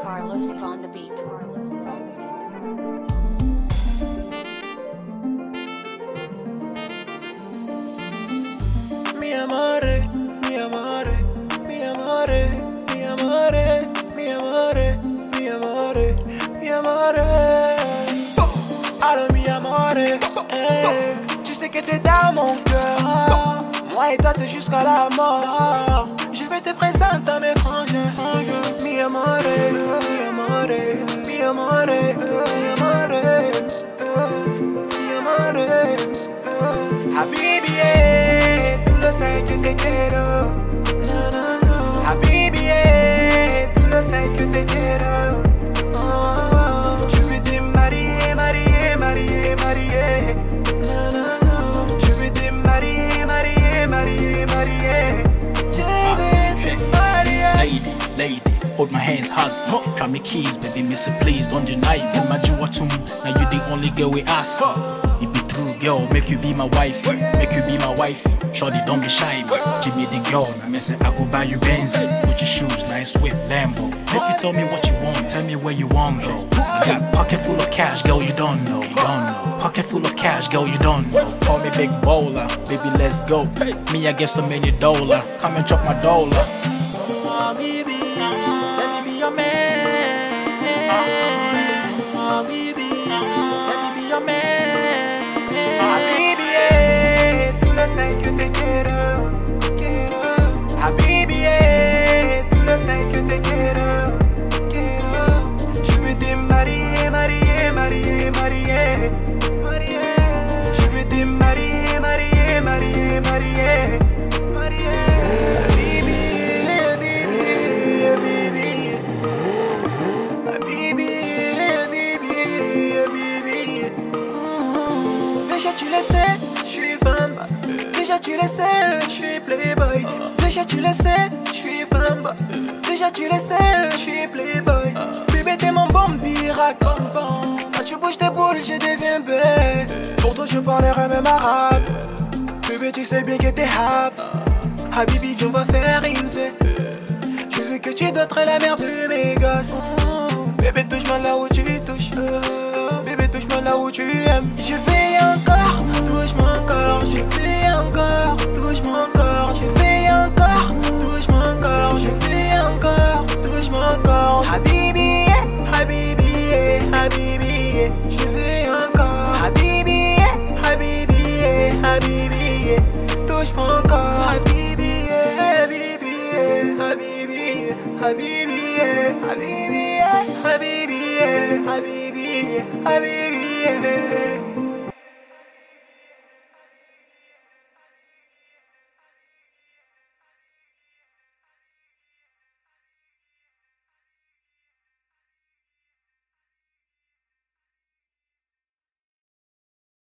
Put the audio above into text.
Carlos on the beat. Mi amore, mi amore, mi amore, mi amore, mi amore, mi amore, mi amore. Allô mi amore, tu sais que t'es dans mon cœur. Moi et toi c'est jusqu'à la mort. Je vais te présenter à mes frangins. Mi amore, mi amore, mi amore, mi amore, mi amore. Habibi, tu lo sai que te quiero. No, no, no. Habibi, tu lo sai que te quiero. Oh, je veux te marier, marier, marier, marier. No, no, no. Je veux te marier, marier, marier, marier. Je veux te marier. Lady, hold my hands hard. Try me keys, baby, miss it, please don't deny it. My Juwatum, now you the only girl we ask. You be true, girl, make you be my wife, make you be my wife. Shorty, don't be shy, Jimmy the girl. I miss it, I go buy you Benz, put your shoes, nice whip, Lambo. Make you tell me what you want, tell me where you want, go. I got pocket full of cash, girl, you don't know, you don't know. Pocket full of cash, girl, you don't know. Call me big bowler, baby, let's go. Me, I get so many dollar, come and chop my dollar. Oh, baby, let me be your man. Oh, baby, let me be your man. Habibi, tu lo sai que te quiero, quiero. Habibi, tu lo sai que te quiero, quiero. Je veux te marier, marier, marier, marier, marier. Je veux te marier, marier, marier, marier, marier. Déjà tu le sais, je suis femme. Déjà tu le sais, je suis playboy. Déjà tu le sais, je suis femme. Déjà tu le sais, je suis playboy. Bébé t'es mon bon raconte. Quand tu bouges tes boules, je deviens bête. Pour toi je parlerai même arabe. Bébé tu sais bien que t'es hap. Habibi viens on va faire une fête. Je veux que tu dois être la mère de mes gosses. Bébé touche-moi là où tu touches. Bébé touche-moi là où tu aimes. Je fais encore, touche-moi encore. Je fais encore, touche-moi encore. Je fais encore, touche-moi encore. Je fais encore, touche-moi encore. Habibi, Habibi, Habibi. Je fais encore. Habibi, Habibi, Habibi. Touche-moi encore. Habibi, Habibi, Habibi, Habibi, Habibi, Habibi, Habibi, Habibi.